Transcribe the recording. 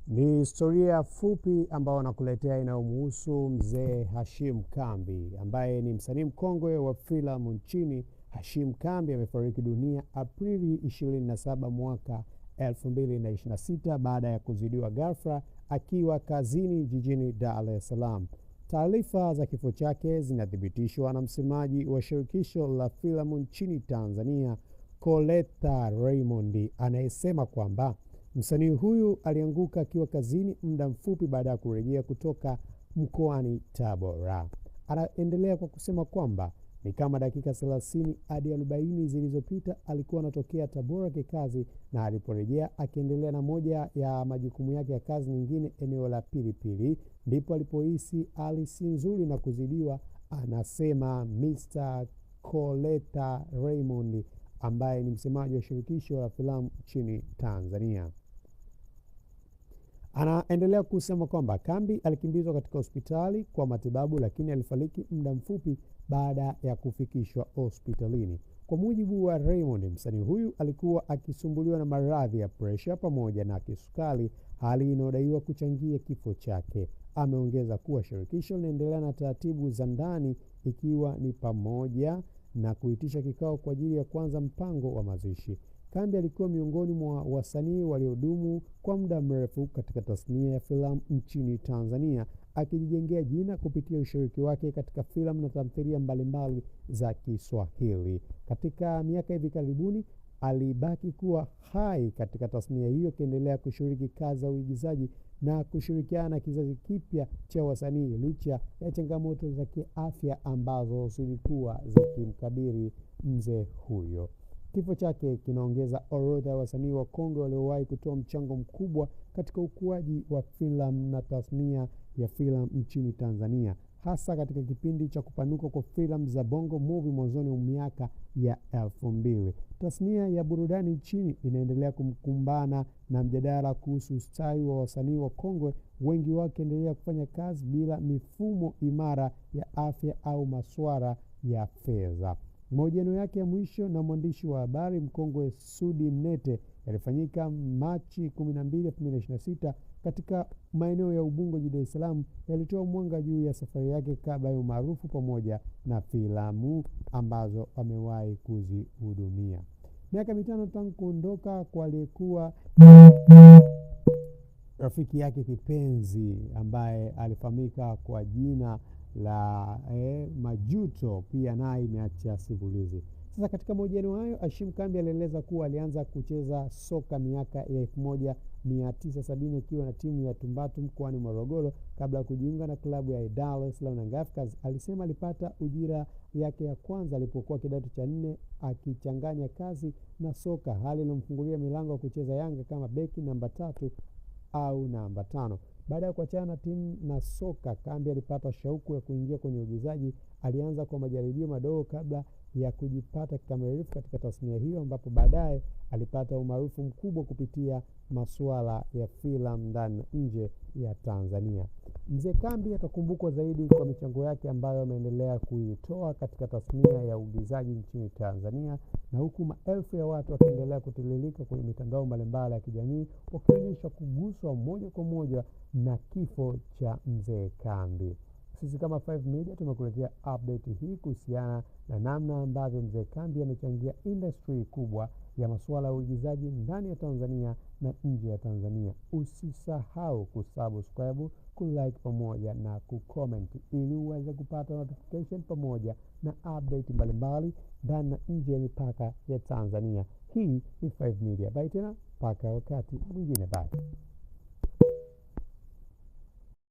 Ni historia fupi ambayo nakuletea inayomhusu mzee Hashim Kambi ambaye ni msanii mkongwe wa filamu nchini. Hashim Kambi amefariki dunia Aprili 27 mwaka 2026 baada ya kuzidiwa ghafla akiwa kazini jijini Dar es Salaam. Taarifa za kifo chake zinathibitishwa na msemaji wa shirikisho la filamu nchini Tanzania, Coletta Raymond, anayesema kwamba msanii huyu alianguka akiwa kazini muda mfupi baada ya kurejea kutoka mkoani Tabora. Anaendelea kwa kusema kwamba ni kama dakika 30 hadi 40 zilizopita alikuwa anatokea Tabora kikazi, na aliporejea akiendelea na moja ya majukumu yake ya kazi nyingine eneo la Pilipili, ndipo alipohisi hali si nzuri na kuzidiwa, anasema Mr. Coletta Raymond ambaye ni msemaji wa shirikisho la filamu nchini Tanzania. Anaendelea kusema kwamba Kambi alikimbizwa katika hospitali kwa matibabu, lakini alifariki muda mfupi baada ya kufikishwa hospitalini. Kwa mujibu wa Raymond, msanii huyu alikuwa akisumbuliwa na maradhi ya pressure pamoja na kisukari, hali inayodaiwa kuchangia kifo chake. Ameongeza kuwa shirikisho linaendelea na taratibu za ndani, ikiwa ni pamoja na kuitisha kikao kwa ajili ya kuanza mpango wa mazishi. Kambi alikuwa miongoni mwa wasanii waliodumu kwa muda mrefu katika tasnia ya filamu nchini Tanzania, akijijengea jina kupitia ushiriki wake katika filamu na tamthilia mbalimbali za Kiswahili. Katika miaka hivi karibuni alibaki kuwa hai katika tasnia hiyo, akiendelea kushiriki kazi za uigizaji na kushirikiana na kizazi kipya cha wasanii licha ya changamoto za kiafya ambazo zilikuwa zikimkabili mzee huyo. Kifo chake kinaongeza orodha ya wasanii wa kongwe waliowahi kutoa mchango mkubwa katika ukuaji wa filamu na tasnia ya filamu nchini Tanzania, hasa katika kipindi cha kupanuka kwa filamu za Bongo Movie mwanzoni mwa miaka ya 2000. Tasnia ya burudani nchini inaendelea kukumbana na mjadala kuhusu ustawi wa wasanii wa kongwe, wengi wake endelea kufanya kazi bila mifumo imara ya afya au masuala ya fedha. Mahojiano yake ya mwisho na mwandishi wa habari mkongwe Sudi Mnete yalifanyika Machi 12, 2026 katika maeneo ya Ubungo, Dar es Salaam, yalitoa mwanga juu ya safari yake kabla ya umaarufu pamoja na filamu ambazo amewahi kuzihudumia. Miaka 5 tangu kuondoka kwa aliyekuwa rafiki yake kipenzi ambaye alifahamika kwa jina la Majuto, pia naye imeacha simulizi. Sasa katika mahojiano hayo, Hashim Kambi alieleza kuwa alianza kucheza soka miaka ya 1970 akiwa na timu ya Tumbatu mkoani Morogoro kabla ya kujiunga na klabu ya Dar es Salaam Young Africans. Alisema alipata ujira yake ya kwanza alipokuwa kidato cha 4 akichanganya kazi na soka, hali iliyomfungulia milango ya kucheza Yanga kama beki namba 3 au namba 5. Baada ya kuachana na timu na soka, Kambi alipata shauku ya kuingia kwenye uigizaji. Alianza kwa majaribio madogo kabla ya kujipata kikamilifu katika tasnia hiyo, ambapo baadaye alipata umaarufu mkubwa kupitia masuala ya filamu ndani na nje ya Tanzania. Mzee Kambi atakumbukwa zaidi kwa michango yake ambayo ameendelea kuitoa katika tasnia ya uigizaji nchini Tanzania, na huku maelfu ya watu wakiendelea kutiririka kwenye mitandao mbalimbali ya kijamii wakionyesha kuguswa moja kwa moja na kifo cha mzee Kambi. Sisi kama 5 Media tumekuletea update hii kuhusiana na namna ambavyo mzee Kambi amechangia industry kubwa ya masuala ya uigizaji ndani ya Tanzania na nje ya Tanzania. Usisahau kusubscribe, kulike pamoja na kucomment ili uweze kupata notification pamoja na update mbalimbali ndani na nje ya mipaka ya Tanzania. Hii ni 5 Media. Bye tena, mpaka wakati mwingine. Bye.